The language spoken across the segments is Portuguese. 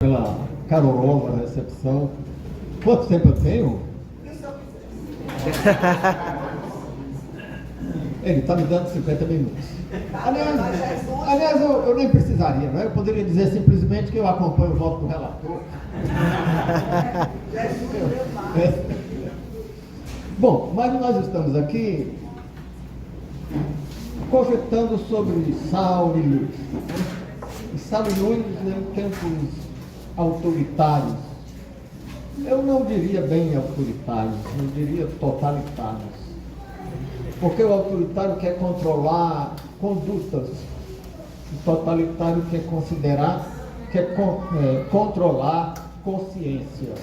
pela carorosa recepção. Quanto tempo eu tenho? Ele está me dando 50 minutos. Aliás, eu nem precisaria, não é? Eu poderia dizer simplesmente que eu acompanho o voto do relator. Bom, mas nós estamos aqui cogitando sobre Saulo e Luiz. E Saulo e Luiz em tempos autoritários. Eu não diria bem autoritários, eu diria totalitários. Porque o autoritário quer controlar condutas, o totalitário quer controlar consciências.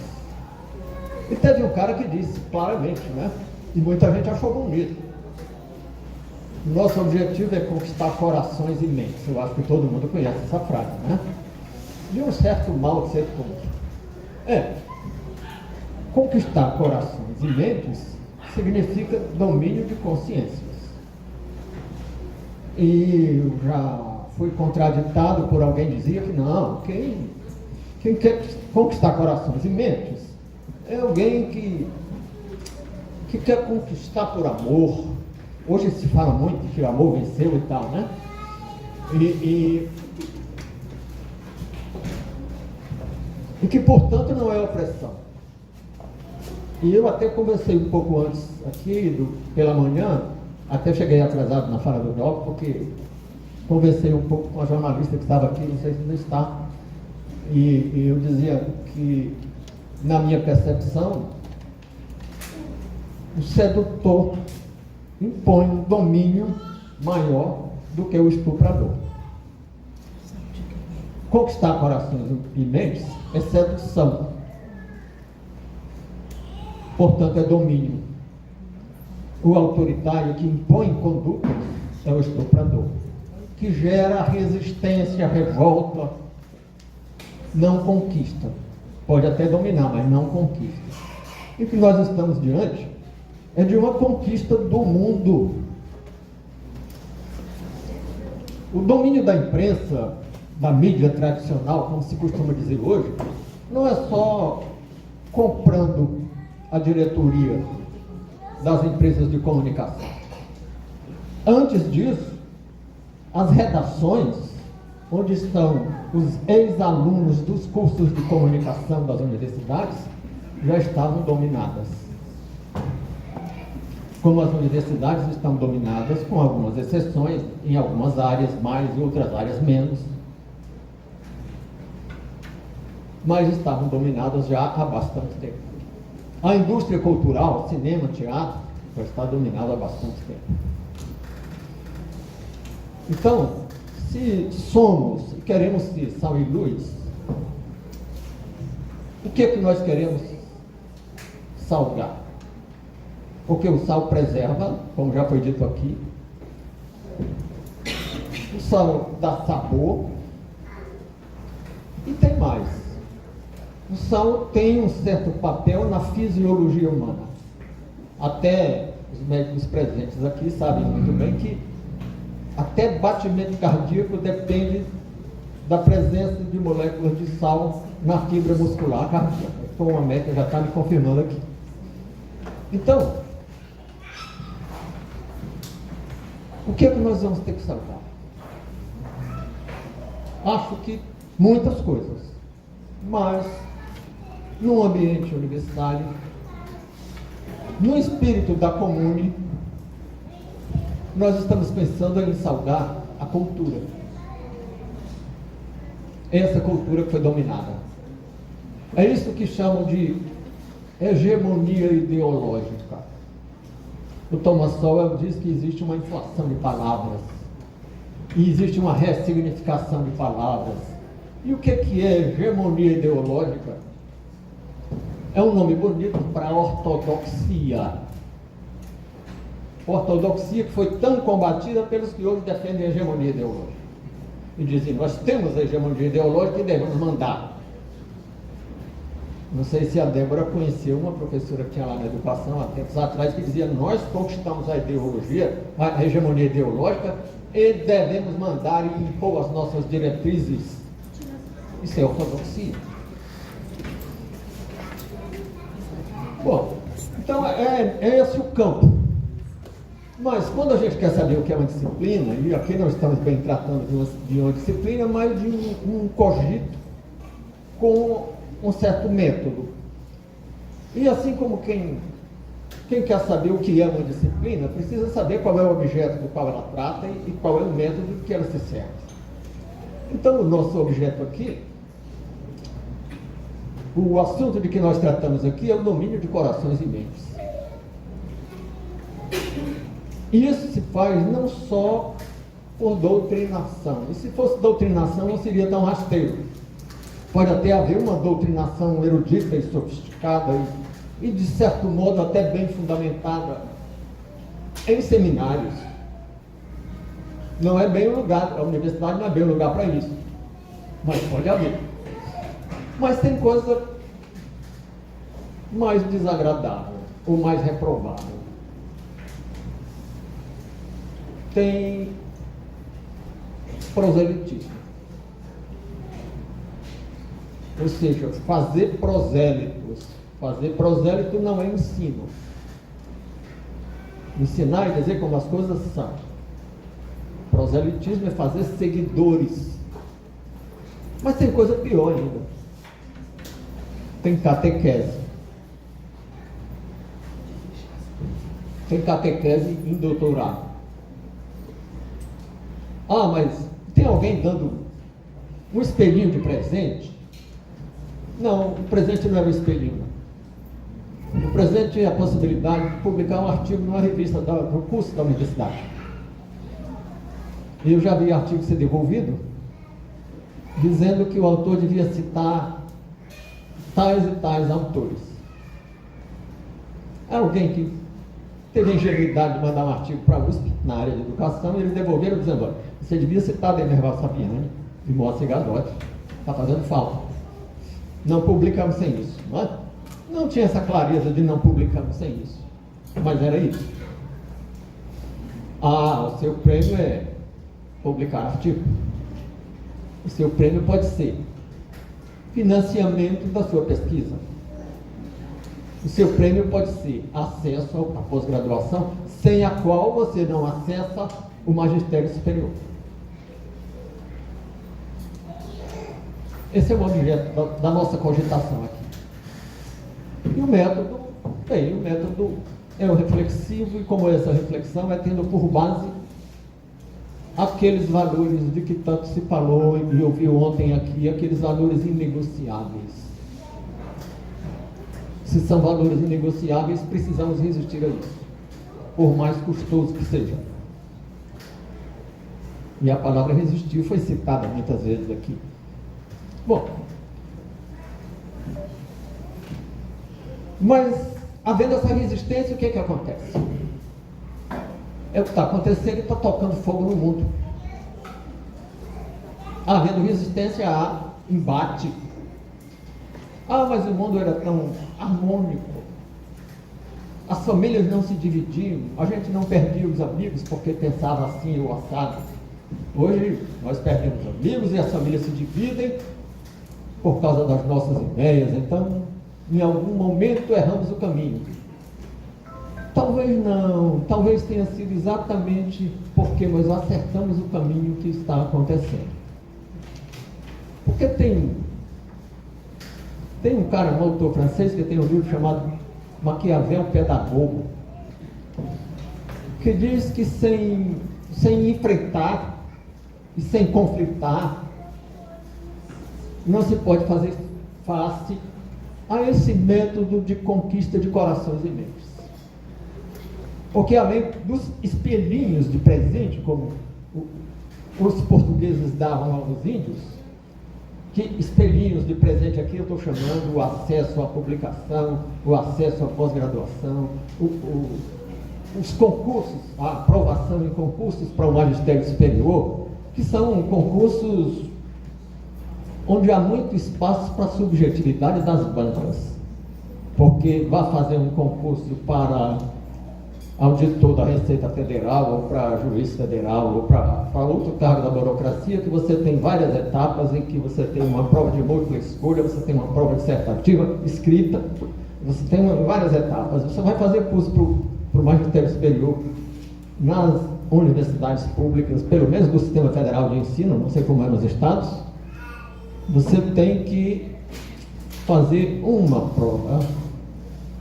E teve um cara que disse claramente, né? E muita gente achou bonito. Nosso objetivo é conquistar corações e mentes. Eu acho que todo mundo conhece essa frase, né? De um certo Mao Tse Tung. Conquistar corações e mentes significa domínio de consciências. E já foi contraditado por alguém que dizia que não, quem quer conquistar corações e mentes é alguém que quer conquistar por amor. Hoje se fala muito que o amor venceu e tal, né? E que, portanto, não é opressão. E eu até conversei um pouco antes aqui, pela manhã, até cheguei atrasado na fala do bloco, porque conversei um pouco com a jornalista que estava aqui, não sei se ainda está, e eu dizia que, na minha percepção, o sedutor impõe um domínio maior do que o estuprador. Conquistar corações e mentes é sedução. Portanto, é domínio. O autoritário que impõe condutas é o estuprador, que gera resistência, revolta, não conquista. Pode até dominar, mas não conquista. E o que nós estamos diante é de uma conquista do mundo. O domínio da imprensa, da mídia tradicional, como se costuma dizer hoje, não é só comprando a diretoria das empresas de comunicação. Antes disso, as redações, onde estão os ex-alunos dos cursos de comunicação das universidades, já estavam dominadas. Como as universidades estão dominadas, com algumas exceções, em algumas áreas mais e outras áreas menos, mas estavam dominadas já há bastante tempo. A indústria cultural, cinema, teatro, já está dominada há bastante tempo. Então, se somos e queremos ser sal e luz, o que é que nós queremos salgar? Porque o sal preserva, como já foi dito aqui, o sal dá sabor, e tem mais. O sal tem um certo papel na fisiologia humana. Até os médicos presentes aqui sabem muito bem que até batimento cardíaco depende da presença de moléculas de sal na fibra muscular cardíaca. Então, uma médica já está me confirmando aqui. Então, o que é que nós vamos ter que salvar? Acho que muitas coisas, mas no ambiente universitário, no espírito da comune, nós estamos pensando em salvar a cultura. Essa cultura que foi dominada. É isso que chamam de hegemonia ideológica. O Thomas Sowell diz que existe uma inflação de palavras e existe uma ressignificação de palavras. E o que é hegemonia ideológica? É um nome bonito para ortodoxia. Ortodoxia que foi tão combatida pelos que hoje defendem a hegemonia ideológica. E dizem, nós temos a hegemonia ideológica e devemos mandar. Não sei se a Débora conheceu uma professora que tinha lá na educação há tempos atrás, que dizia, nós conquistamos a ideologia, a hegemonia ideológica, e devemos mandar e impor as nossas diretrizes. Isso é ortodoxia. Bom, então é esse o campo. Mas quando a gente quer saber o que é uma disciplina, e aqui nós estamos bem tratando de uma disciplina, mas de um cogito com um certo método. E assim como quem quer saber o que é uma disciplina, precisa saber qual é o objeto do qual ela trata e qual é o método que ela se serve. Então, o nosso objeto aqui, o assunto de que nós tratamos aqui é o domínio de corações e mentes. E isso se faz não só por doutrinação. E se fosse doutrinação, não seria tão rasteiro. Pode até haver uma doutrinação erudita e sofisticada e de certo modo até bem fundamentada em seminários. Não é bem o lugar, a universidade não é bem o lugar para isso. Mas pode haver. Mas tem coisa mais desagradável ou mais reprovável. Tem proselitismo. Ou seja, fazer prosélitos. Fazer prosélito não é ensino. Ensinar é dizer como as coisas são. Proselitismo é fazer seguidores. Mas tem coisa pior ainda. Tem catequese. Tem catequese em doutorado. Ah, mas tem alguém dando um espelhinho de presente? Não, o presente não era um espelhinho. O presente é a possibilidade de publicar um artigo numa revista do curso da universidade. E eu já vi artigo ser devolvido dizendo que o autor devia citar tais e tais autores. Alguém que teve a ingenuidade de mandar um artigo para a USP na área de educação, e eles devolveram dizendo: olha, você devia citar Demerval Saviani e Moacir Gadotti, está fazendo falta. Não publicamos sem isso. Não tinha essa clareza de não publicamos sem isso, mas era isso. Ah, o seu prêmio é publicar artigo. O seu prêmio pode ser financiamento da sua pesquisa. O seu prêmio pode ser acesso à pós-graduação, sem a qual você não acessa o magistério superior. Esse é o objeto da nossa cogitação aqui. E o método, bem, o método é o reflexivo, e como essa reflexão é tendo por base aqueles valores de que tanto se falou e ouviu ontem aqui, aqueles valores inegociáveis. Se são valores inegociáveis, precisamos resistir a isso, por mais custoso que seja. E a palavra resistir foi citada muitas vezes aqui. Bom, mas havendo essa resistência, o que acontece? É o que está acontecendo e está tocando fogo no mundo. Havendo resistência, há embate. Ah, mas o mundo era tão harmônico. As famílias não se dividiam. A gente não perdia os amigos porque pensava assim ou assado. Hoje nós perdemos amigos e as famílias se dividem por causa das nossas ideias. Então, em algum momento erramos o caminho. Talvez não, talvez tenha sido exatamente porque nós acertamos o caminho que está acontecendo. Porque tem um cara, um autor francês, que tem um livro chamado Maquiavel Pedagogo, que diz que sem enfrentar e sem conflitar, não se pode fazer face a esse método de conquista de corações e mentes. Porque além dos espelhinhos de presente, como os portugueses davam aos índios, que espelhinhos de presente aqui eu estou chamando o acesso à publicação, o acesso à pós-graduação, os concursos, a aprovação em concursos para o magistério superior, que são concursos onde há muito espaço para a subjetividade das bancas. Porque vai fazer um concurso para auditor da Receita Federal, ou para juiz federal, ou para outro cargo da burocracia, que você tem várias etapas em que você tem uma prova de múltipla escolha, você tem uma prova dissertativa escrita, Você tem várias etapas. Você vai fazer curso para o magistério superior nas universidades públicas, pelo menos do Sistema Federal de Ensino, não sei como é nos estados. Você tem que fazer uma prova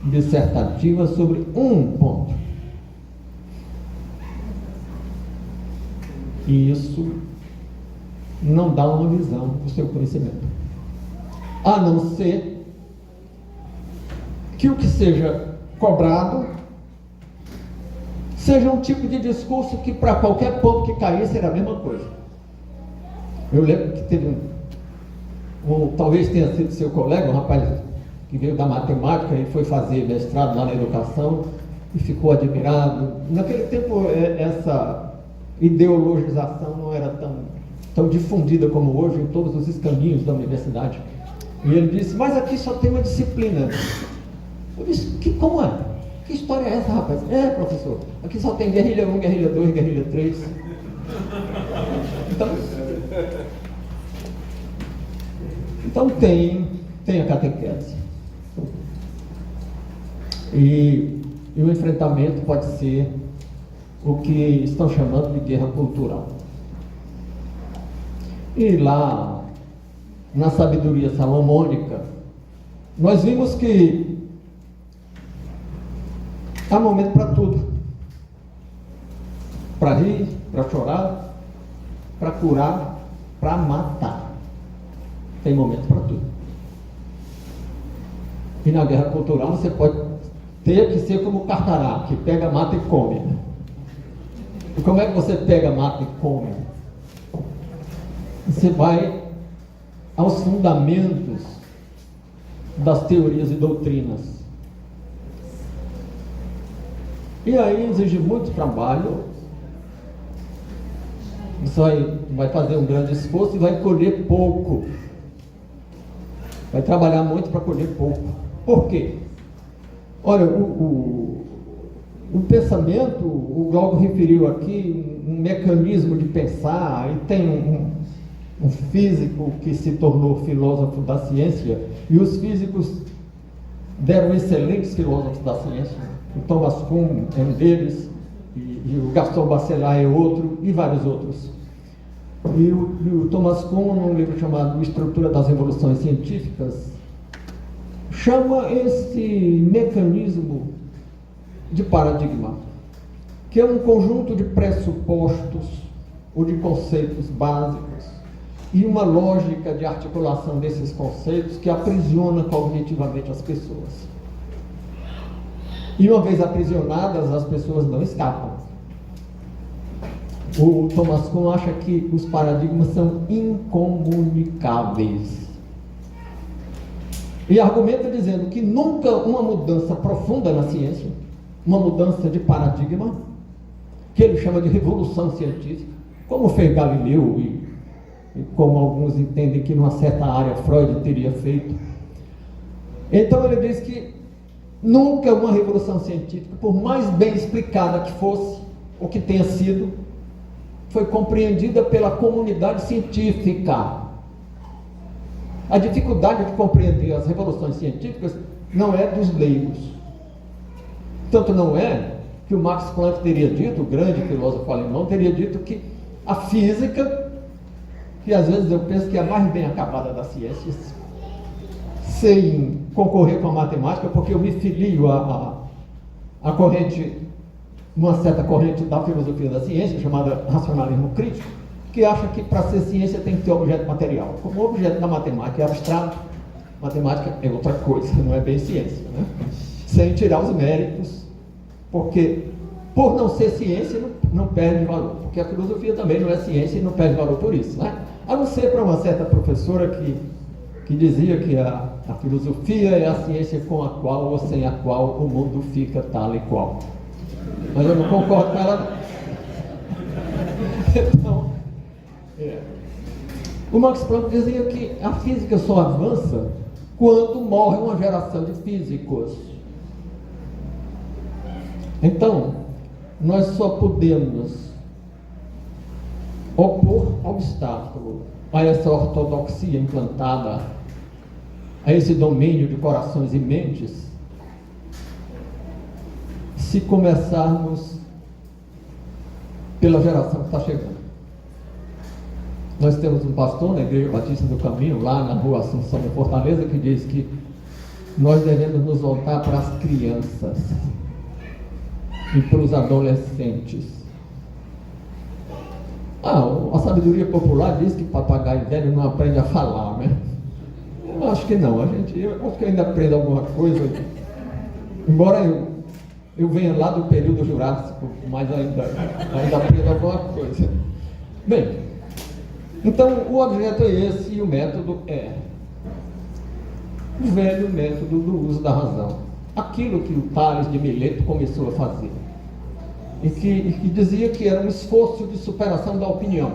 dissertativa sobre um ponto. E isso não dá uma visão do seu conhecimento. A não ser que o que seja cobrado seja um tipo de discurso que para qualquer ponto que caísse era a mesma coisa. Eu lembro que teve talvez tenha sido seu colega, um rapaz que veio da matemática e foi fazer mestrado lá na educação e ficou admirado. Naquele tempo essa ideologização não era tão difundida como hoje em todos os escaninhos da universidade. E ele disse, mas aqui só tem uma disciplina. Eu disse, como é? Que história é essa, rapaz? Professor, aqui só tem guerrilha 1, guerrilha 2, guerrilha 3. Então tem a catequese. E o enfrentamento pode ser o que estão chamando de guerra cultural. E lá, na sabedoria salomônica, nós vimos que há momento para tudo. Para rir, para chorar, para curar, para matar. Tem momento para tudo. E na guerra cultural você pode ter que ser como o Carcará, que pega, mata e come. E como é que você pega, mata e come? Você vai aos fundamentos das teorias e doutrinas. E aí exige muito trabalho. Você vai fazer um grande esforço e vai colher pouco. Vai trabalhar muito para colher pouco. Por quê? Olha, o pensamento, o Glauco referiu aqui, um mecanismo de pensar, e tem um físico que se tornou filósofo da ciência, e os físicos deram excelentes filósofos da ciência. O Thomas Kuhn é um deles, e o Gaston Bachelard é outro, e vários outros. E o Thomas Kuhn, num livro chamado Estrutura das Revoluções Científicas, chama esse mecanismo de paradigma, que é um conjunto de pressupostos ou de conceitos básicos e uma lógica de articulação desses conceitos que aprisiona cognitivamente as pessoas. E uma vez aprisionadas, as pessoas não escapam. O Thomas Kuhn acha que os paradigmas são incomunicáveis. E argumenta dizendo que nunca uma mudança profunda na ciência, uma mudança de paradigma, que ele chama de revolução científica, como fez Galileu e como alguns entendem que numa certa área Freud teria feito. Então ele diz que nunca uma revolução científica, por mais bem explicada que fosse, ou que tenha sido, foi compreendida pela comunidade científica. A dificuldade de compreender as revoluções científicas não é dos leigos. Tanto não é que o Max Planck teria dito, o grande filósofo alemão, teria dito que a física, que às vezes eu penso que é a mais bem acabada das ciências, sem concorrer com a matemática, porque eu me filio a corrente, uma certa corrente da filosofia da ciência, chamada racionalismo crítico, que acha que para ser ciência tem que ter objeto material. Como o objeto da matemática é abstrato, matemática é outra coisa, não é bem ciência, né? Sem tirar os méritos, porque por não ser ciência não perde valor, porque a filosofia também não é ciência e não perde valor por isso, né? A não ser para uma certa professora que dizia que a filosofia é a ciência com a qual ou sem a qual o mundo fica tal e qual. Mas eu não concordo com ela. Então, o Max Planck dizia que a física só avança quando morre uma geração de físicos. Então, nós só podemos opor obstáculo a essa ortodoxia implantada, a esse domínio de corações e mentes, se começarmos pela geração que está chegando. Nós temos um pastor na Igreja Batista do Caminho, lá na Rua Assunção, em Fortaleza, que diz que nós devemos nos voltar para as crianças e para os adolescentes. A sabedoria popular diz que papagaio velho não aprende a falar, né? Eu acho que não, eu acho que ainda aprendo alguma coisa, embora eu venha lá do período Jurássico, mas ainda aprendo alguma coisa. Bem, então o objeto é esse e o método é o velho método do uso da razão. Aquilo que o Tales de Mileto começou a fazer. E que dizia que era um esforço de superação da opinião.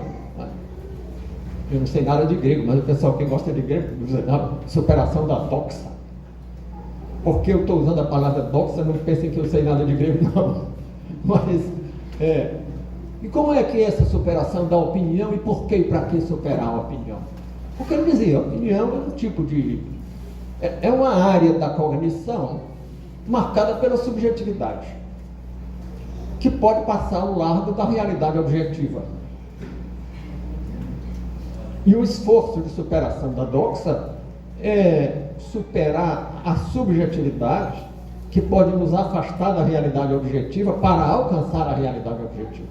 Eu não sei nada de grego, mas o pessoal que gosta de grego usa a superação da doxa. Porque eu estou usando a palavra doxa, não pensem que eu sei nada de grego, não. Mas, e como é que é essa superação da opinião e por que e para que superar a opinião? Porque ele dizia, a opinião é um tipo de... é uma área da cognição marcada pela subjetividade, que pode passar ao largo da realidade objetiva. E o esforço de superação da doxa é superar a subjetividade que pode nos afastar da realidade objetiva para alcançar a realidade objetiva.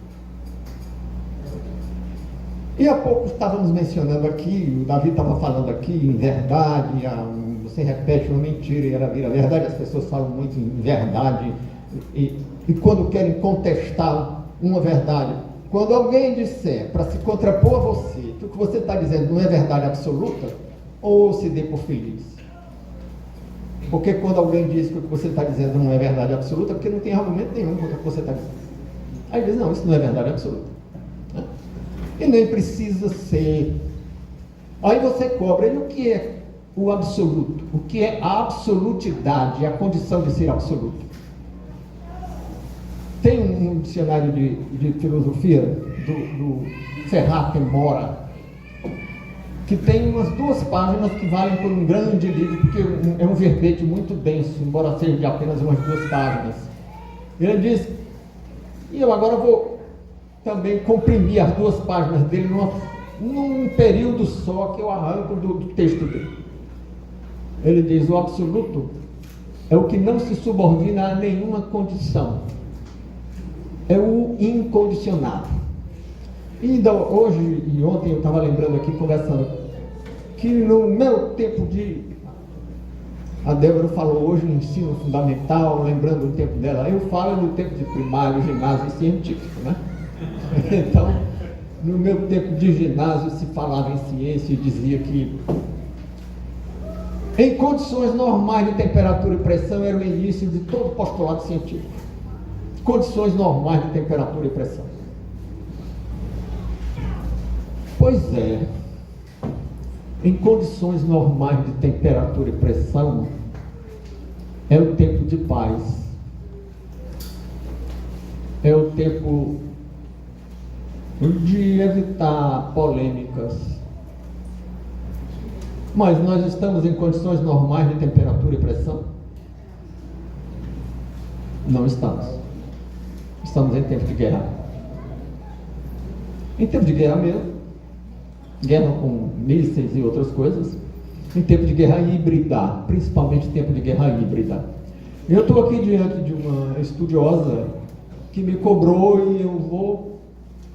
E há pouco estávamos mencionando aqui, o Davi estava falando aqui em verdade, você repete uma mentira e ela vira verdade, as pessoas falam muito em verdade, e quando querem contestar uma verdade, quando alguém disser para se contrapor a você, que o que você está dizendo não é verdade absoluta, ou se dê por feliz. Porque quando alguém diz que o que você está dizendo não é verdade absoluta, porque não tem argumento nenhum contra o que você está dizendo. Aí diz, não, isso não é verdade absoluta. E nem precisa ser. Aí você cobra, e o que é o absoluto? O que é a absolutidade, a condição de ser absoluto? Tem um dicionário de filosofia do Ferrat Mora, que tem umas 2 páginas que valem por um grande livro, porque é um verbete muito denso, embora seja de apenas umas 2 páginas. Ele diz, e eu agora vou também comprimir as 2 páginas dele num período só que eu arranco do texto dele. Ele diz, o absoluto é o que não se subordina a nenhuma condição. É o incondicionado. E ainda hoje e ontem eu estava lembrando aqui, conversando, que no meu tempo a Débora falou hoje no ensino fundamental, lembrando o tempo dela, eu falo no tempo de primário, ginásio e científico, né? Então, no meu tempo de ginásio se falava em ciência e dizia que em condições normais de temperatura e pressão era o início de todo postulado científico. Condições normais de temperatura e pressão. Pois é, em condições normais de temperatura e pressão, é o tempo de paz, é o tempo de evitar polêmicas. Mas nós estamos em condições normais de temperatura e pressão? Não estamos. Estamos em tempo de guerra. Em tempo de guerra mesmo, guerra com mísseis e outras coisas, em tempo de guerra híbrida, principalmente tempo de guerra híbrida. Eu estou aqui diante de uma estudiosa que me cobrou e eu vou,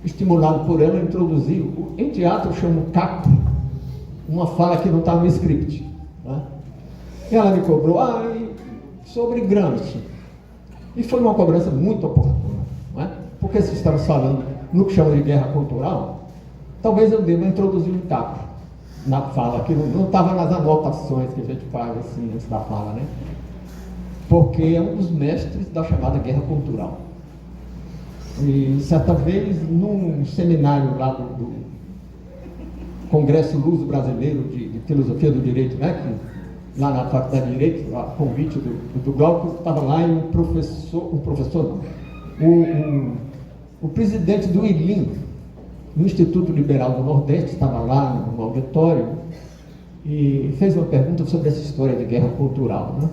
estimulado por ela, introduzir, em teatro eu chamo caco, uma fala que não está no script. Né? E ela me cobrou sobre Gramsci. E foi uma cobrança muito oportuna. Né? Porque se estamos falando no que chama de guerra cultural, talvez eu deva introduzir um caco na fala, que não estava nas anotações que a gente faz assim antes da fala, né? Porque é um dos mestres da chamada guerra cultural. E certa vez, num seminário lá do Congresso Luso Brasileiro de Filosofia do Direito, né, que, lá na Faculdade de Direito, a convite do Glauco, estava lá e o presidente do ILIM, no Instituto Liberal do Nordeste, estava lá no auditório e fez uma pergunta sobre essa história de guerra cultural. Né?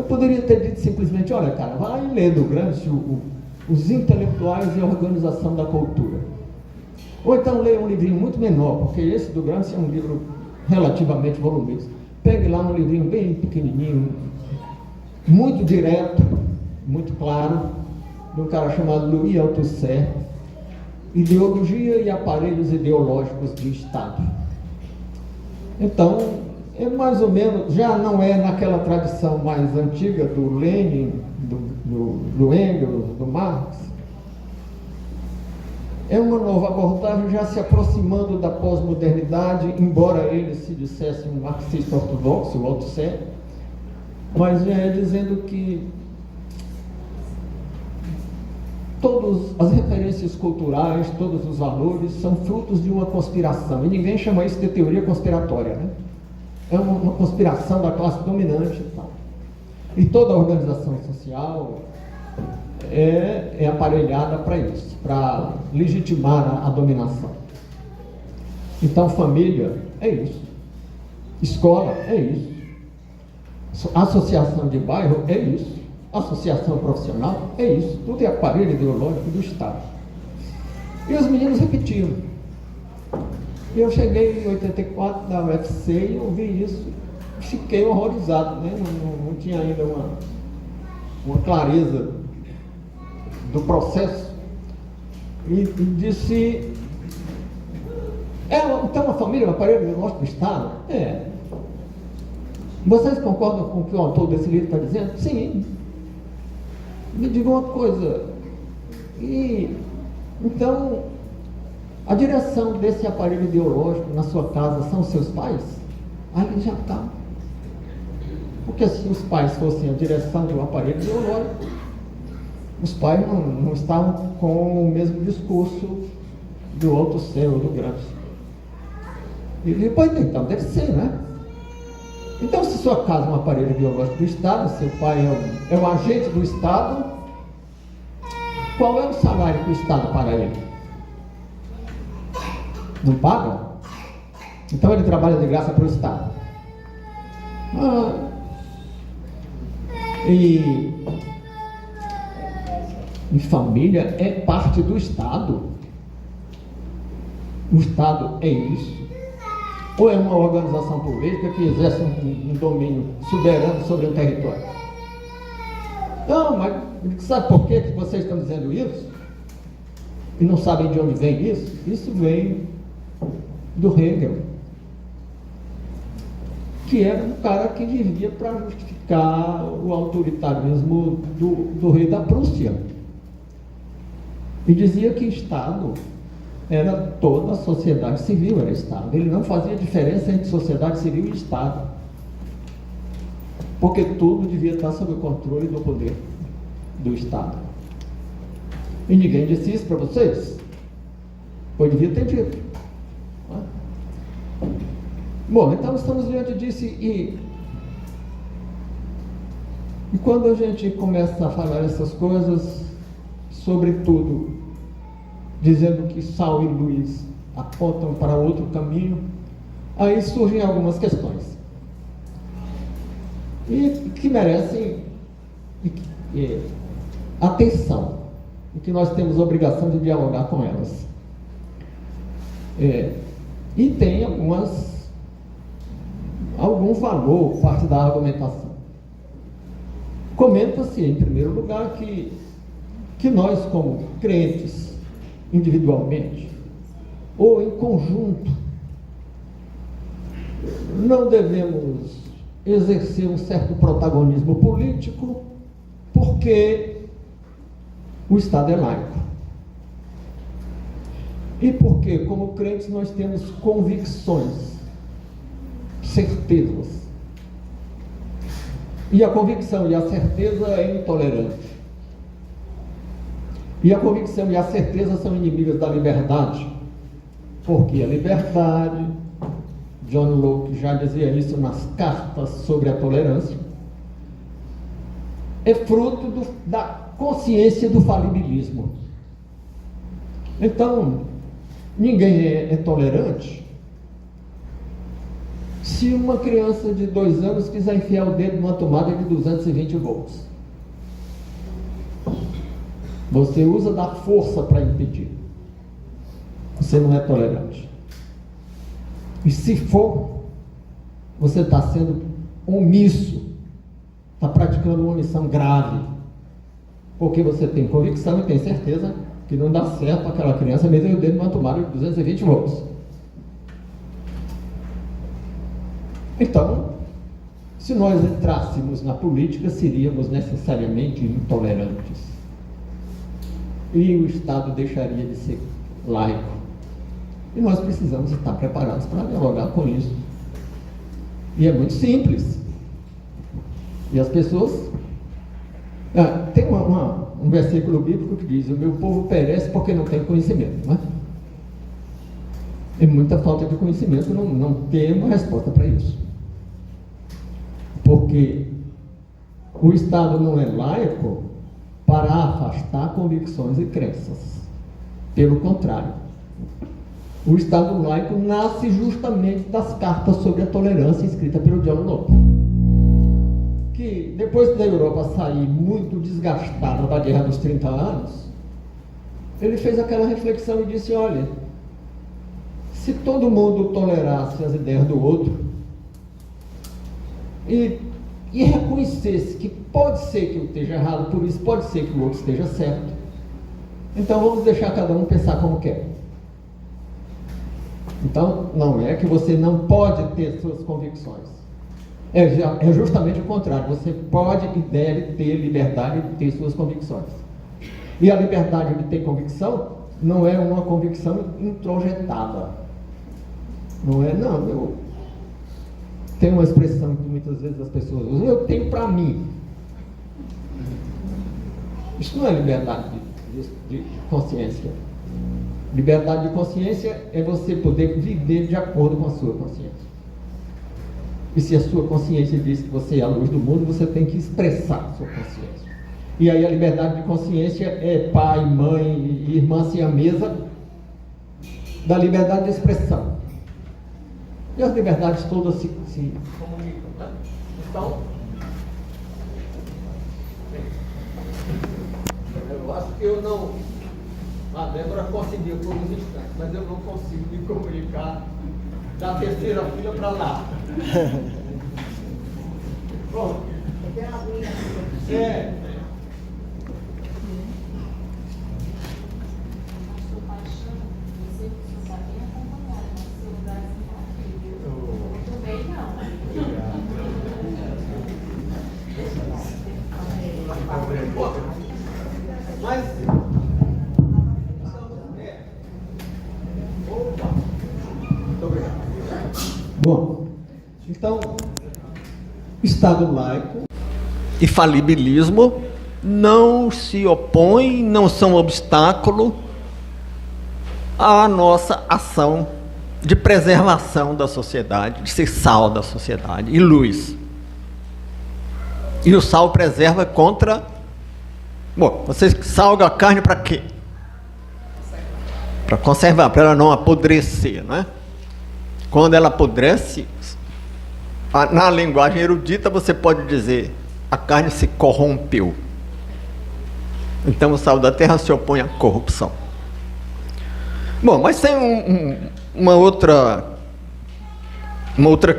Eu poderia ter dito simplesmente, olha cara, vai lá e lê do Gramsci Os Intelectuais e a Organização da Cultura. Ou então leia um livrinho muito menor, porque esse do Gramsci é um livro relativamente volumoso. Pegue lá um livrinho bem pequenininho, muito direto, muito claro, de um cara chamado Louis Althusser, Ideologia e Aparelhos Ideológicos de Estado. Então, é mais ou menos, já não é naquela tradição mais antiga do Lenin, do Engels, do Marx. É uma nova abordagem já se aproximando da pós-modernidade, embora ele se dissesse um marxista ortodoxo, o Althusser, mas já é dizendo que todas as referências culturais, todos os valores são frutos de uma conspiração, e ninguém chama isso de teoria conspiratória, né? É uma conspiração da classe dominante e tal. E toda a organização social é aparelhada para isso, para legitimar a dominação. Então, família é isso, escola é isso, associação de bairro é isso, associação profissional é isso, tudo é aparelho ideológico do Estado. E os meninos repetiam. E eu cheguei em 84 na UFC e ouvi isso, fiquei horrorizado, né? Não tinha ainda uma clareza do processo, e disse, então a família é um aparelho ideológico do Estado? É. Vocês concordam com o que o autor desse livro está dizendo? Sim. Me diga uma coisa, e então a direção desse aparelho ideológico na sua casa são os seus pais? Ali já está. Porque se os pais fossem a direção do aparelho ideológico, os pais não estavam com o mesmo discurso do Althusser ou do Gramsci. E depois, então, deve ser, né? Então, se sua casa é um aparelho ideológico do Estado, seu pai é o agente do Estado, qual é o salário que o Estado paga ele? Não paga? Então ele trabalha de graça para o Estado. E família é parte do Estado. O Estado é isso. Ou é uma organização política que exerce um domínio soberano sobre um território? Não, mas sabe por que vocês estão dizendo isso? E não sabem de onde vem isso? Isso vem do Hegel, que era um cara que vivia para justificar o autoritarismo do rei da Prússia. E dizia que Estado era toda a sociedade civil, era Estado. Ele não fazia diferença entre sociedade civil e Estado, porque tudo devia estar sob o controle do poder do Estado. E ninguém disse isso para vocês? Pois devia ter dito. Bom, então estamos diante disso e quando a gente começa a falar essas coisas, sobretudo dizendo que Sal e Luiz apontam para outro caminho, aí surgem algumas questões e que merecem atenção e que nós temos a obrigação de dialogar com elas. E tem algum valor parte da argumentação. Comenta-se, em primeiro lugar, que nós, como crentes, individualmente ou em conjunto, não devemos exercer um certo protagonismo político porque o Estado é laico. E porque, como crentes, nós temos convicções, certezas. E a convicção e a certeza é intolerante. E a convicção e a certeza são inimigas da liberdade. Porque a liberdade, John Locke já dizia isso nas cartas sobre a tolerância, é fruto da consciência do falibilismo. Então, ninguém é tolerante Se uma criança de 2 anos quiser enfiar o dedo numa tomada de 220 volts, você usa da força para impedir. Você não é tolerante. E se for, você está sendo omisso, está praticando uma omissão grave, porque você tem convicção e tem certeza que não dá certo aquela criança meter o dedo numa tomada de 220 volts. Então, se nós entrássemos na política, seríamos necessariamente intolerantes. E o Estado deixaria de ser laico. E nós precisamos estar preparados para dialogar com isso. E é muito simples. E as pessoas... tem um versículo bíblico que diz: o meu povo perece porque não tem conhecimento, não é? É muita falta de conhecimento, não tem uma resposta para isso. Porque o Estado não é laico para afastar convicções e crenças. Pelo contrário, o Estado laico nasce justamente das cartas sobre a tolerância escrita pelo John Locke, que depois da Europa sair muito desgastada da Guerra dos 30 anos, ele fez aquela reflexão e disse: olha, se todo mundo tolerasse as ideias do outro e reconhecesse que pode ser que eu esteja errado, por isso pode ser que o outro esteja certo, então vamos deixar cada um pensar como quer. Então, não é que você não pode ter suas convicções. É justamente o contrário. Você pode e deve ter liberdade de ter suas convicções. E a liberdade de ter convicção não é uma convicção introjetada. Não é, não. Tem uma expressão que muitas vezes as pessoas usam: eu tenho para mim. Isso não é liberdade de consciência. Liberdade de consciência é você poder viver de acordo com a sua consciência. E se a sua consciência diz que você é a luz do mundo, você tem que expressar a sua consciência. E aí a liberdade de consciência é pai, mãe e irmã siamesa da liberdade de expressão. E as liberdades todas se comunicam, né? Então, eu acho que eu não... A Débora conseguiu por uns instantes, mas eu não consigo me comunicar da terceira fila para lá. Bom, é. Mas bom, então, Estado laico e falibilismo não se opõem, não são obstáculo à nossa ação de preservação da sociedade, de ser sal da sociedade e luz. E o sal preserva contra... Bom, você salga a carne para quê? Para conservar, para ela não apodrecer, não é? Quando ela apodrece, na linguagem erudita você pode dizer: a carne se corrompeu. Então o sal da terra se opõe à corrupção. Bom, mas tem uma outra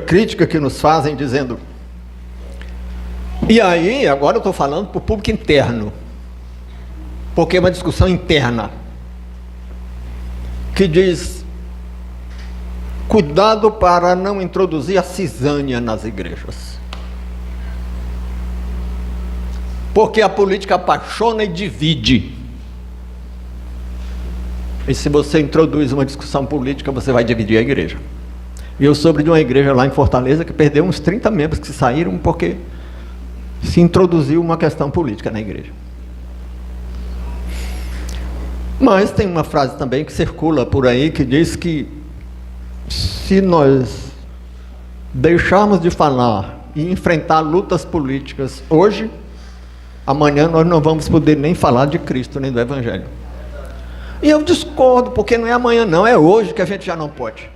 crítica que nos fazem, dizendo... E aí, agora eu estou falando para o público interno, porque é uma discussão interna, que diz: cuidado para não introduzir a cisânia nas igrejas, porque a política apaixona e divide. E se você introduz uma discussão política, você vai dividir a igreja. E eu soube de uma igreja lá em Fortaleza que perdeu uns 30 membros que saíram porque se introduziu uma questão política na igreja. Mas tem uma frase também que circula por aí que diz que se nós deixarmos de falar e enfrentar lutas políticas hoje, amanhã nós não vamos poder nem falar de Cristo, nem do Evangelho. E eu discordo, porque não é amanhã não, é hoje que a gente já não pode.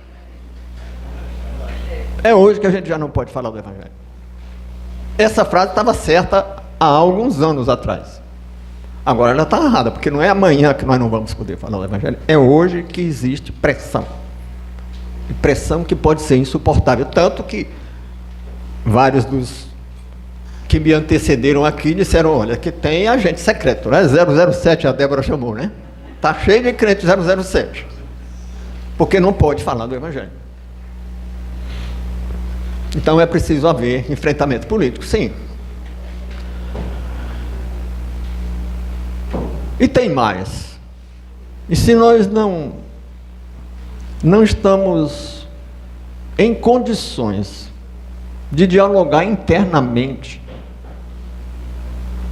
É hoje que a gente já não pode falar do Evangelho. Essa frase estava certa há alguns anos atrás. Agora ela está errada, porque não é amanhã que nós não vamos poder falar do Evangelho. É hoje que existe pressão. E pressão que pode ser insuportável. Tanto que vários dos que me antecederam aqui disseram, olha, que tem agente secreto, né? 007, a Débora chamou, né? Está cheio de crente 007. Porque não pode falar do Evangelho. Então é preciso haver enfrentamento político, sim. E tem mais. E se nós não estamos em condições de dialogar internamente,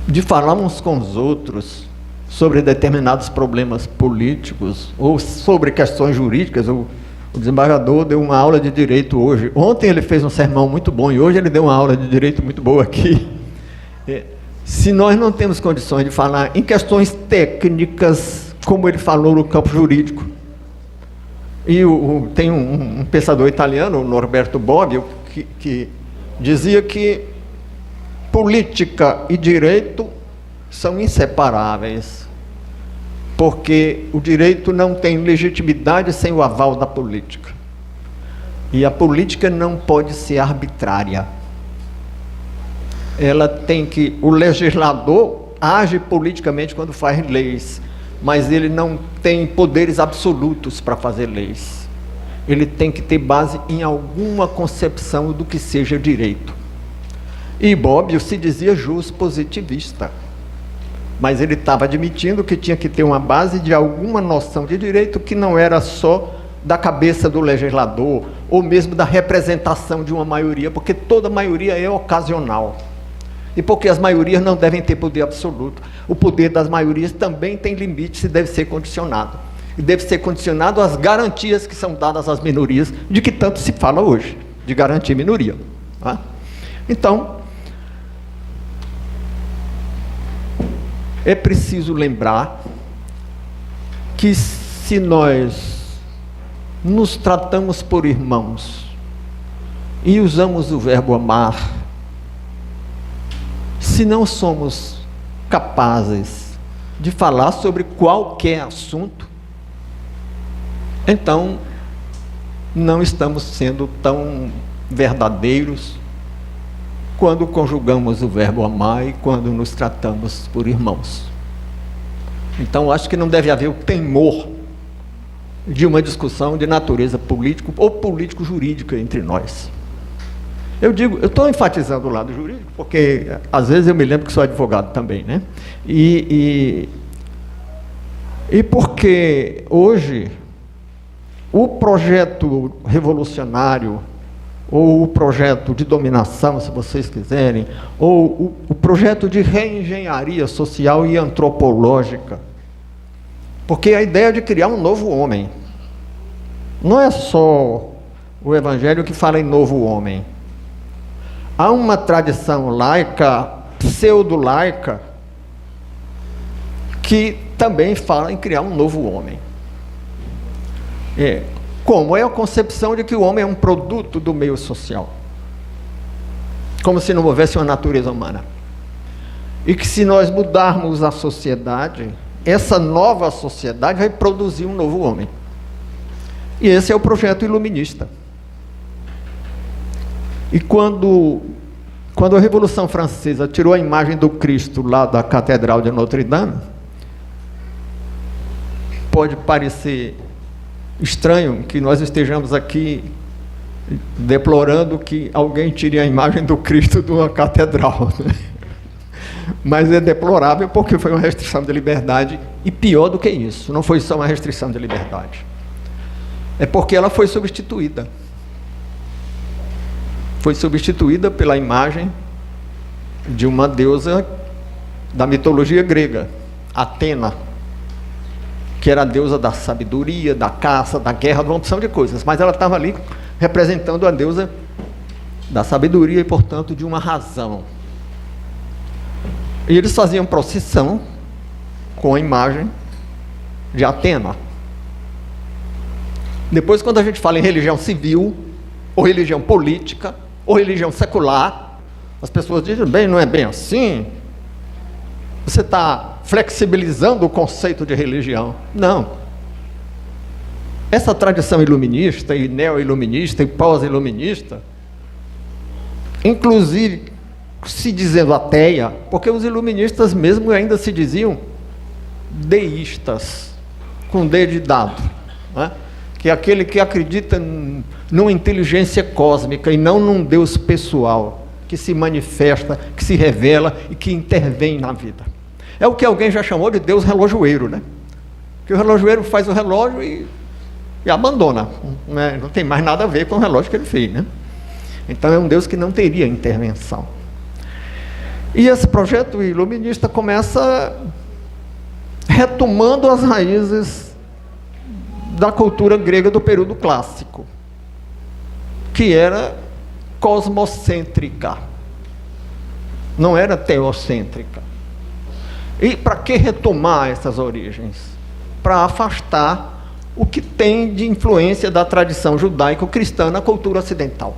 de falar uns com os outros sobre determinados problemas políticos ou sobre questões jurídicas, o desembargador deu uma aula de direito hoje. Ontem ele fez um sermão muito bom e hoje ele deu uma aula de direito muito boa aqui. Se nós não temos condições de falar em questões técnicas, como ele falou no campo jurídico, e tem um pensador italiano, o Norberto Bobbio, que dizia que política e direito são inseparáveis, porque o direito não tem legitimidade sem o aval da política. E a política não pode ser arbitrária. Ela tem que... O legislador age politicamente quando faz leis, mas ele não tem poderes absolutos para fazer leis. Ele tem que ter base em alguma concepção do que seja direito. E Bobbio se dizia positivista, mas ele estava admitindo que tinha que ter uma base de alguma noção de direito que não era só da cabeça do legislador, ou mesmo da representação de uma maioria, porque toda maioria é ocasional. E porque as maiorias não devem ter poder absoluto. O poder das maiorias também tem limites e deve ser condicionado. E deve ser condicionado às garantias que são dadas às minorias, de que tanto se fala hoje, de garantir minoria. Tá? Então, é preciso lembrar que se nós nos tratamos por irmãos e usamos o verbo amar, se não somos capazes de falar sobre qualquer assunto, então não estamos sendo tão verdadeiros quando conjugamos o verbo amar e quando nos tratamos por irmãos. Então acho que não deve haver o temor de uma discussão de natureza político ou político-jurídica entre nós. Eu estou enfatizando o lado jurídico, porque às vezes eu me lembro que sou advogado também, né? E porque hoje o projeto revolucionário, ou o projeto de dominação, se vocês quiserem, ou o projeto de reengenharia social e antropológica, porque a ideia de criar um novo homem, não é só o Evangelho que fala em novo homem. Há uma tradição laica, pseudo-laica, que também fala em criar um novo homem. Como é a concepção de que o homem é um produto do meio social, como se não houvesse uma natureza humana, e que se nós mudarmos a sociedade, essa nova sociedade vai produzir um novo homem. E esse é o projeto iluminista. E quando a Revolução Francesa tirou a imagem do Cristo lá da Catedral de Notre Dame, pode parecer estranho que nós estejamos aqui deplorando que alguém tire a imagem do Cristo de uma catedral, né? Mas é deplorável porque foi uma restrição de liberdade, e pior do que isso, não foi só uma restrição de liberdade, é porque ela foi substituída. Foi substituída pela imagem de uma deusa da mitologia grega, Atena, que era a deusa da sabedoria, da caça, da guerra, de uma opção de coisas, mas ela estava ali representando a deusa da sabedoria e, portanto, de uma razão. E eles faziam procissão com a imagem de Atena. Depois, quando a gente fala em religião civil, ou religião política, ou religião secular. As pessoas dizem, bem, não é bem assim. Você está flexibilizando o conceito de religião. Não. Essa tradição iluminista, e neo-iluminista, e pós-iluminista, inclusive se dizendo ateia, porque os iluministas mesmo ainda se diziam deístas, com D de dado, né? Que é aquele que acredita numa inteligência cósmica e não num Deus pessoal, que se manifesta, que se revela e que intervém na vida. É o que alguém já chamou de Deus relojoeiro, né? Que o relojoeiro faz o relógio e abandona, né? Não tem mais nada a ver com o relógio que ele fez, né? Então é um Deus que não teria intervenção. E esse projeto iluminista começa retomando as raízes da cultura grega do período clássico, que era cosmocêntrica, não era teocêntrica. E para que retomar essas origens? Para afastar o que tem de influência da tradição judaico-cristã na cultura ocidental.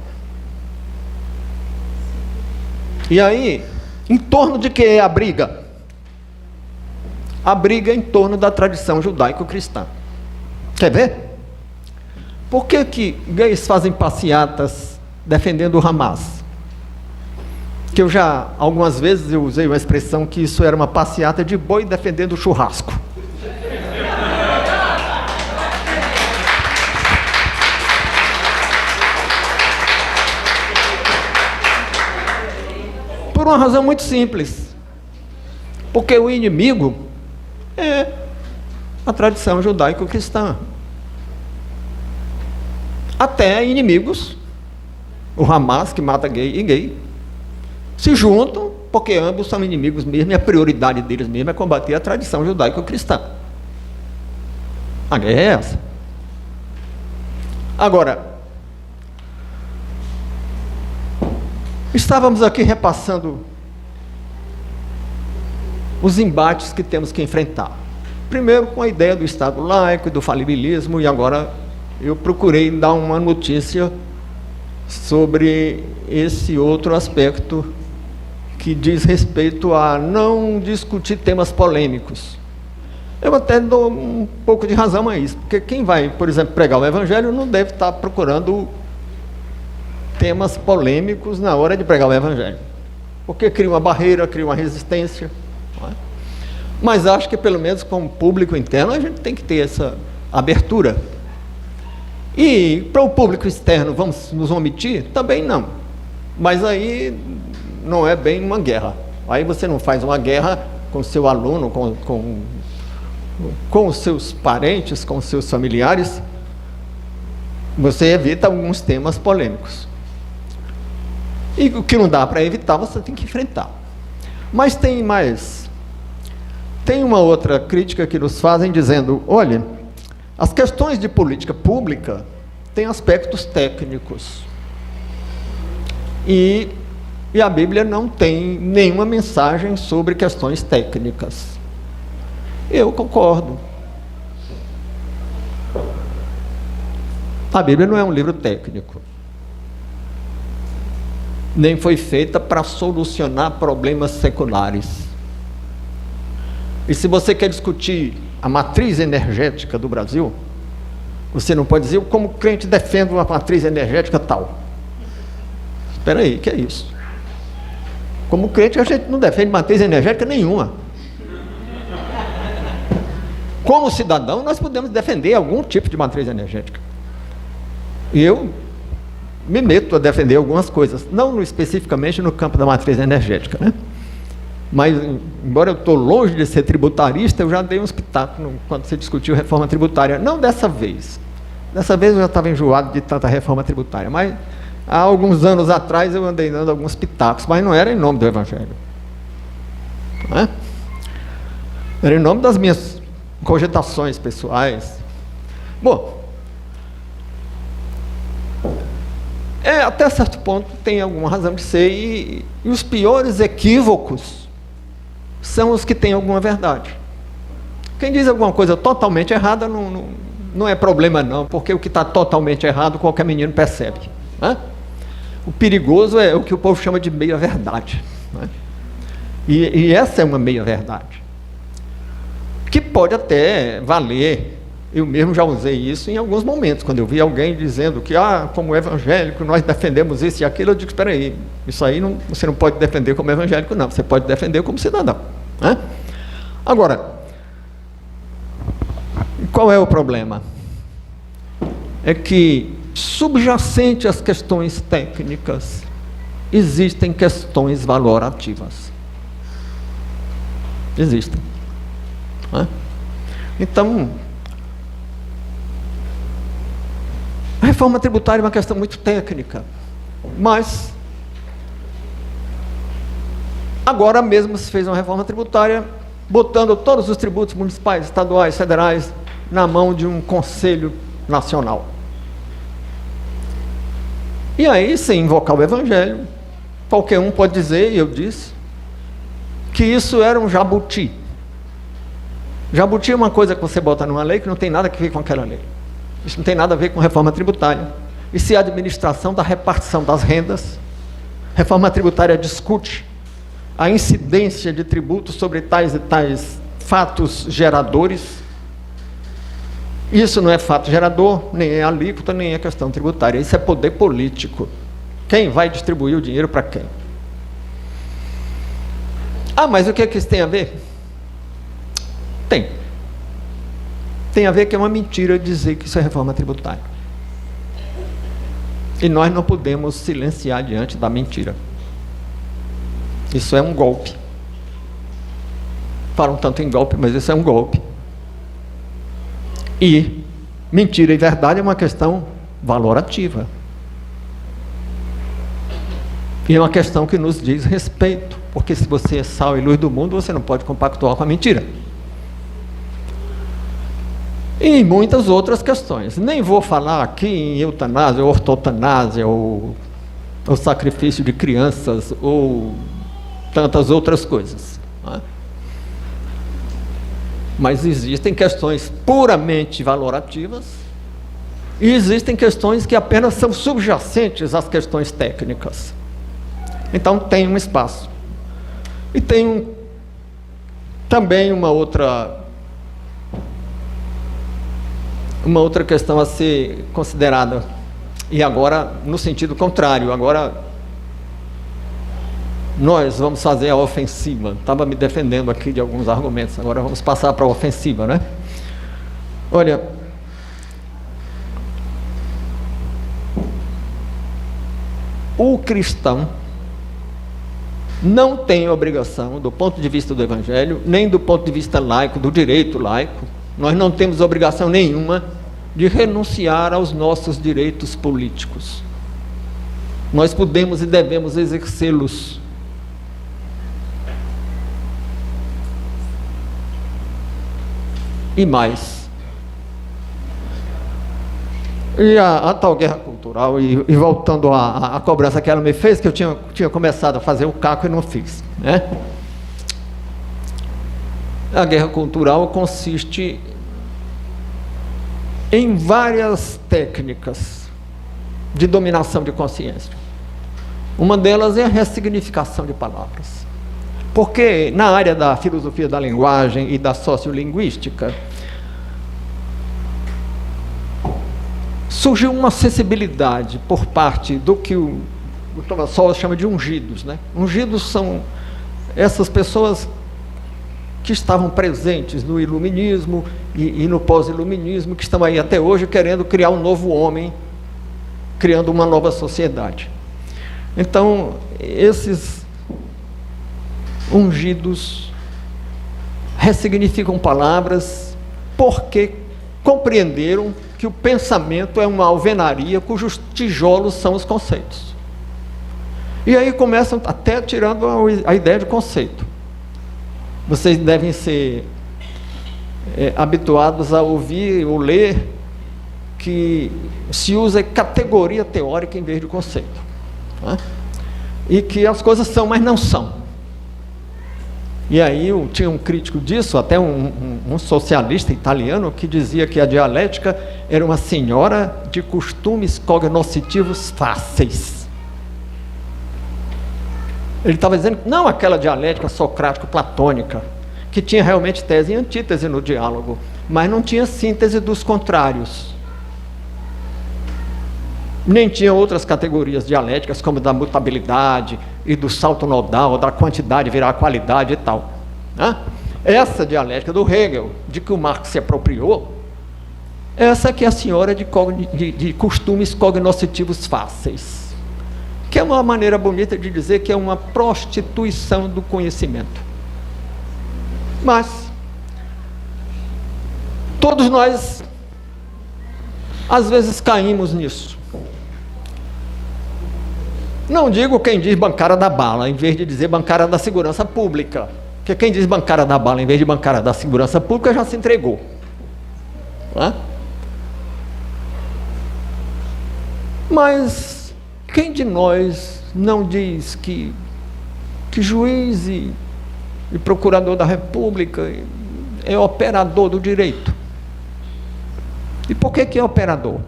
E aí, em torno de que é a briga? A briga é em torno da tradição judaico-cristã. Quer ver? Por que gays fazem passeatas defendendo o Hamas? Que eu já, algumas vezes, eu usei uma expressão que isso era uma passeata de boi defendendo o churrasco. Por uma razão muito simples. Porque o inimigo é a tradição judaico-cristã. Até inimigos, o Hamas, que mata gay e gay, se juntam, porque ambos são inimigos mesmo, e a prioridade deles mesmo é combater a tradição judaico-cristã. A guerra é essa. Agora, estávamos aqui repassando os embates que temos que enfrentar. Primeiro com a ideia do Estado laico e do falibilismo, e agora eu procurei dar uma notícia sobre esse outro aspecto que diz respeito a não discutir temas polêmicos. Eu até dou um pouco de razão a isso, porque quem vai, por exemplo, pregar o Evangelho não deve estar procurando temas polêmicos na hora de pregar o Evangelho, porque cria uma barreira, cria uma resistência, não é? Mas acho que pelo menos como público interno a gente tem que ter essa abertura. E para o público externo vamos nos omitir? Também não, mas aí não é bem uma guerra. Aí você não faz uma guerra com o seu aluno, com os seus parentes, com os seus familiares, você evita alguns temas polêmicos. E o que não dá para evitar, você tem que enfrentar. Mas tem uma outra crítica que nos fazem dizendo, olha, as questões de política pública têm aspectos técnicos. E a Bíblia não tem nenhuma mensagem sobre questões técnicas. Eu concordo. A Bíblia não é um livro técnico. Nem foi feita para solucionar problemas seculares. E se você quer discutir a matriz energética do Brasil, você não pode dizer como crente defende uma matriz energética tal. Espera aí, que é isso? Como crente a gente não defende matriz energética nenhuma. Como cidadão nós podemos defender algum tipo de matriz energética. E eu me meto a defender algumas coisas, não especificamente no campo da matriz energética, né? Mas, embora eu estou longe de ser tributarista, eu já dei uns pitacos quando se discutiu reforma tributária. Não dessa vez. Dessa vez eu já estava enjoado de tanta reforma tributária, mas há alguns anos atrás eu andei dando alguns pitacos, mas não era em nome do Evangelho. Não é? Era em nome das minhas cogitações pessoais. Bom, até certo ponto tem alguma razão de ser, e os piores equívocos são os que têm alguma verdade. Quem diz alguma coisa totalmente errada não é problema não, porque o que está totalmente errado qualquer menino percebe. Né? O perigoso é o que o povo chama de meia-verdade. Né? E essa é uma meia-verdade, que pode até valer. Eu mesmo já usei isso em alguns momentos, quando eu vi alguém dizendo que, como evangélico, nós defendemos isso e aquilo, eu digo, espera aí, isso aí você não pode defender como evangélico, não, você pode defender como cidadão. Né? Agora, qual é o problema? É que, subjacente às questões técnicas, existem questões valorativas. Existem. Né? Então, a reforma tributária é uma questão muito técnica, mas agora mesmo se fez uma reforma tributária botando todos os tributos municipais, estaduais, federais na mão de um conselho nacional. E aí, sem invocar o evangelho, qualquer um pode dizer, e eu disse, que isso era um jabuti. Jabuti é uma coisa que você bota numa lei que não tem nada a ver com aquela lei. Isso não tem nada a ver com reforma tributária. Isso é a administração da repartição das rendas. Reforma tributária discute a incidência de tributos sobre tais e tais fatos geradores. Isso não é fato gerador, nem é alíquota, nem é questão tributária. Isso é poder político. Quem vai distribuir o dinheiro para quem? Mas o que é que isso tem a ver? Tem a ver que é uma mentira dizer que isso é reforma tributária. E nós não podemos silenciar diante da mentira. Isso é um golpe. Falam tanto em golpe, mas isso é um golpe. E mentira e verdade é uma questão valorativa. E é uma questão que nos diz respeito, porque se você é sal e luz do mundo, você não pode compactuar com a mentira. E em muitas outras questões. Nem vou falar aqui em eutanásia, ortotanásia, ou sacrifício de crianças, ou tantas outras coisas. Não é? Mas existem questões puramente valorativas e existem questões que apenas são subjacentes às questões técnicas. Então tem um espaço. E tem também uma outra questão a ser considerada, e agora no sentido contrário. Agora nós vamos fazer a ofensiva. Estava me defendendo aqui de alguns argumentos, agora vamos passar para a ofensiva, né? Olha, o cristão não tem obrigação, do ponto de vista do evangelho, nem do ponto de vista laico, do direito laico, nós não temos obrigação nenhuma de renunciar aos nossos direitos políticos. Nós podemos e devemos exercê-los. E mais. E a tal guerra cultural, e voltando à cobrança que ela me fez, que eu tinha começado a fazer o caco e não fiz, né? A guerra cultural consiste em várias técnicas de dominação de consciência. Uma delas é a ressignificação de palavras. Porque na área da filosofia da linguagem e da sociolinguística, surgiu uma sensibilidade por parte do que o Thomas Sowell chama de ungidos, né? Ungidos são essas pessoas que estavam presentes no iluminismo e no pós-iluminismo, que estão aí até hoje querendo criar um novo homem, criando uma nova sociedade. Então, esses ungidos ressignificam palavras porque compreenderam que o pensamento é uma alvenaria cujos tijolos são os conceitos. E aí começam até tirando a ideia de conceito. Vocês devem ser habituados a ouvir ou ler que se usa categoria teórica em vez de conceito. Né? E que as coisas são, mas não são. E aí tinha um crítico disso, até um socialista italiano, que dizia que a dialética era uma senhora de costumes cognoscitivos fáceis. Ele estava dizendo que não aquela dialética socrático-platônica, que tinha realmente tese e antítese no diálogo, mas não tinha síntese dos contrários. Nem tinha outras categorias dialéticas, como da mutabilidade e do salto nodal, da quantidade virar qualidade e tal. Essa dialética do Hegel, de que o Marx se apropriou, essa que é a senhora de costumes cognoscitivos fáceis, que é uma maneira bonita de dizer que é uma prostituição do conhecimento. Mas todos nós, às vezes, caímos nisso. Não digo quem diz bancária da bala, em vez de dizer bancária da segurança pública. Porque quem diz bancária da bala, em vez de bancária da segurança pública, já se entregou. Mas quem de nós não diz que juiz e procurador da República é operador do direito? E por que é operador?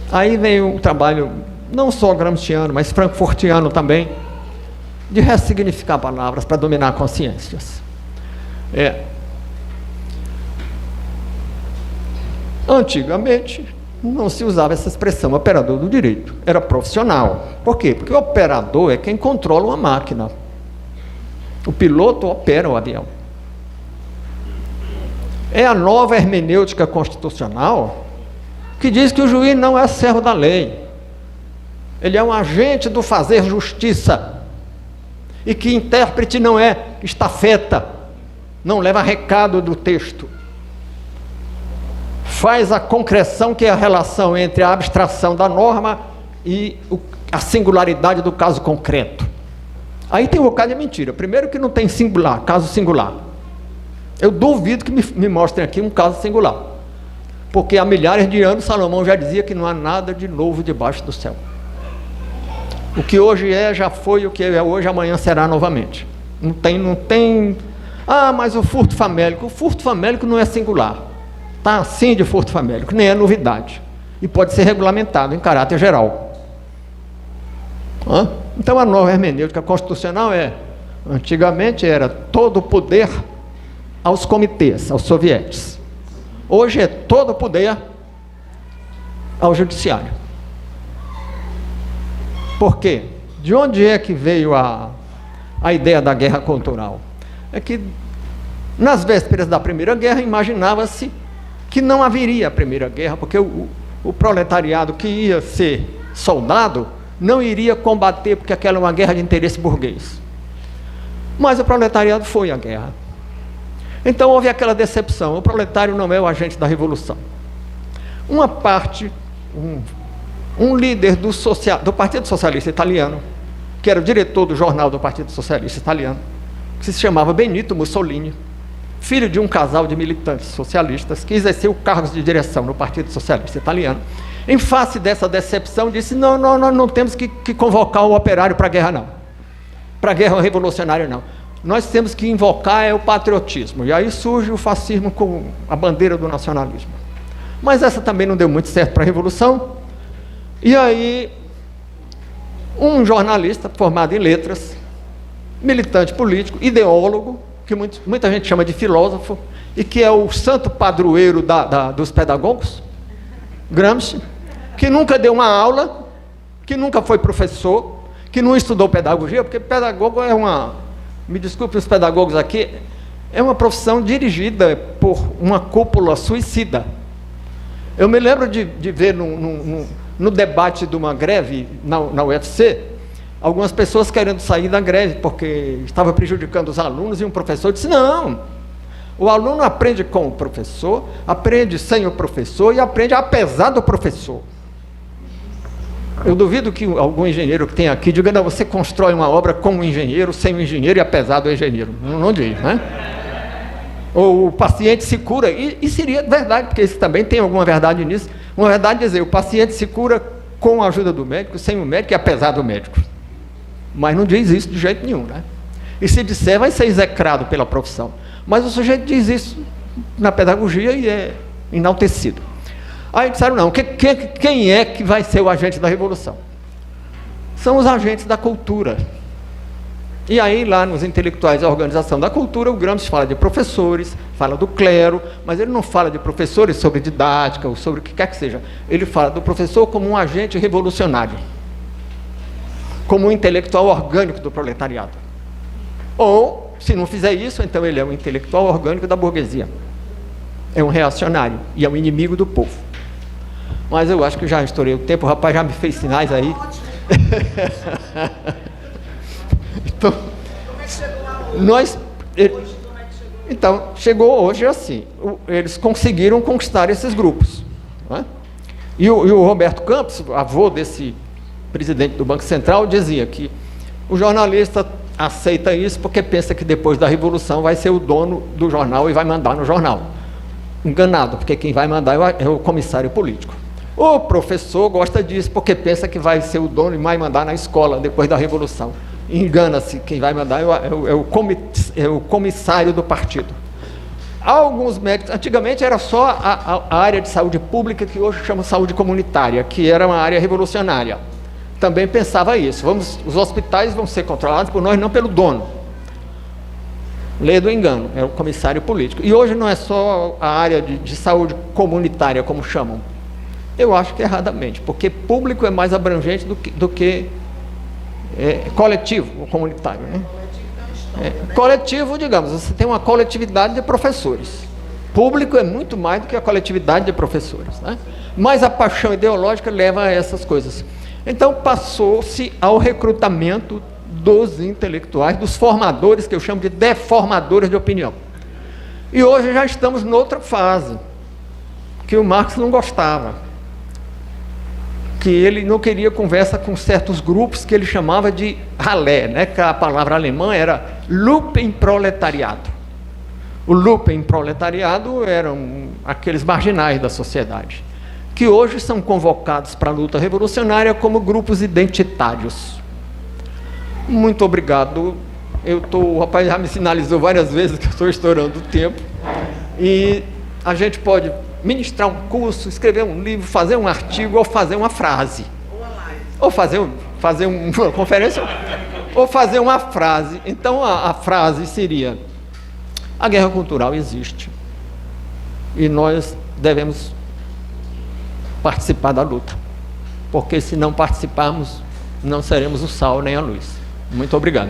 Aí vem um trabalho não só gramsciano, mas frankfurtiano também, de ressignificar palavras para dominar consciências. Antigamente, não se usava essa expressão operador do direito, era profissional. Por quê? Porque o operador é quem controla uma máquina. O piloto opera o avião. É a nova hermenêutica constitucional que diz que o juiz não é servo da lei. Ele é um agente do fazer justiça. E que intérprete não é estafeta, não leva recado do texto. Faz a concreção, que é a relação entre a abstração da norma e a singularidade do caso concreto. Aí tem um bocado de mentira. Primeiro que não tem singular, caso singular. Eu duvido que me mostrem aqui um caso singular. Porque há milhares de anos Salomão já dizia que não há nada de novo debaixo do céu. O que hoje é, já foi, o que é hoje, amanhã será novamente. Não tem... mas o furto famélico. O furto famélico não é singular. Está assim de furto famélico, nem é novidade. E pode ser regulamentado em caráter geral. Então a nova hermenêutica constitucional antigamente era todo o poder aos comitês, aos sovietes. Hoje é todo o poder ao judiciário. Por quê? De onde é que veio a ideia da guerra cultural? É que nas vésperas da Primeira Guerra imaginava-se que não haveria a Primeira Guerra, porque o proletariado que ia ser soldado não iria combater, porque aquela é uma guerra de interesse burguês. Mas o proletariado foi à guerra. Então houve aquela decepção. O proletário não é o agente da revolução. Uma parte, um líder do Partido Socialista Italiano, que era o diretor do jornal do Partido Socialista Italiano, que se chamava Benito Mussolini, filho de um casal de militantes socialistas, que exerceu cargos de direção no Partido Socialista Italiano, em face dessa decepção, disse: não, nós não temos que convocar o operário para a guerra, não. Para a guerra revolucionária, não. Nós temos que invocar o patriotismo. E aí surge o fascismo com a bandeira do nacionalismo. Mas essa também não deu muito certo para a Revolução. E aí, um jornalista formado em letras, militante político, ideólogo, que muita gente chama de filósofo, e que é o santo padroeiro dos pedagogos, Gramsci, que nunca deu uma aula, que nunca foi professor, que não estudou pedagogia, porque pedagogo é me desculpe os pedagogos aqui, é uma profissão dirigida por uma cúpula suicida. Eu me lembro de ver no debate de uma greve na UFC, algumas pessoas querendo sair da greve, porque estava prejudicando os alunos, e um professor disse: não, o aluno aprende com o professor, aprende sem o professor e aprende apesar do professor. Eu duvido que algum engenheiro que tem aqui diga: não, você constrói uma obra com o engenheiro, sem o engenheiro e apesar do engenheiro. Não diz, né? Ou o paciente se cura, e seria verdade, porque isso também tem alguma verdade nisso. Uma verdade dizer: o paciente se cura com a ajuda do médico, sem o médico e apesar do médico. Mas não diz isso de jeito nenhum, né? E se disser, vai ser execrado pela profissão. Mas o sujeito diz isso na pedagogia e é enaltecido. Aí disseram, não, quem é que vai ser o agente da revolução? São os agentes da cultura. E aí, lá nos intelectuais da organização da cultura, o Gramsci fala de professores, fala do clero, mas ele não fala de professores sobre didática ou sobre o que quer que seja. Ele fala do professor como um agente revolucionário, como um intelectual orgânico do proletariado. Ou, se não fizer isso, então ele é um intelectual orgânico da burguesia. É um reacionário e é um inimigo do povo. Mas eu acho que já estourei o tempo, o rapaz já me fez sinais aí. Então, então, chegou hoje assim, eles conseguiram conquistar esses grupos, né? E o Roberto Campos, avô desse presidente do Banco Central, dizia que o jornalista aceita isso porque pensa que depois da Revolução vai ser o dono do jornal e vai mandar no jornal. Enganado, porque quem vai mandar é o comissário político. O professor gosta disso porque pensa que vai ser o dono e vai mandar na escola depois da Revolução. Engana-se, quem vai mandar é o comissário do partido. Alguns médicos, antigamente era só a área de saúde pública, que hoje chama saúde comunitária, que era uma área revolucionária. Também pensava isso, os hospitais vão ser controlados por nós, não pelo dono. Lei do engano, é o comissário político. E hoje não é só a área de saúde comunitária, como chamam. Eu acho que erradamente, porque público é mais abrangente do que coletivo ou comunitário, né? Coletivo, digamos, você tem uma coletividade de professores. Público é muito mais do que a coletividade de professores, né? Mas a paixão ideológica leva a essas coisas. Então passou-se ao recrutamento dos intelectuais, dos formadores, que eu chamo de deformadores de opinião. E hoje já estamos noutra fase, que o Marx não gostava, que ele não queria conversa com certos grupos que ele chamava de ralé, né? Que a palavra alemã era Lumpenproletariado. O Lumpenproletariado eram aqueles marginais da sociedade, que hoje são convocados para a luta revolucionária como grupos identitários. Muito obrigado. O rapaz já me sinalizou várias vezes que eu estou estourando o tempo. E a gente pode ministrar um curso, escrever um livro, fazer um artigo, ou fazer uma frase. Ou fazer uma conferência, ou fazer uma frase. Então, a frase seria: a guerra cultural existe. E nós devemos participar da luta. Porque se não participarmos, não seremos o sal nem a luz. Muito obrigado.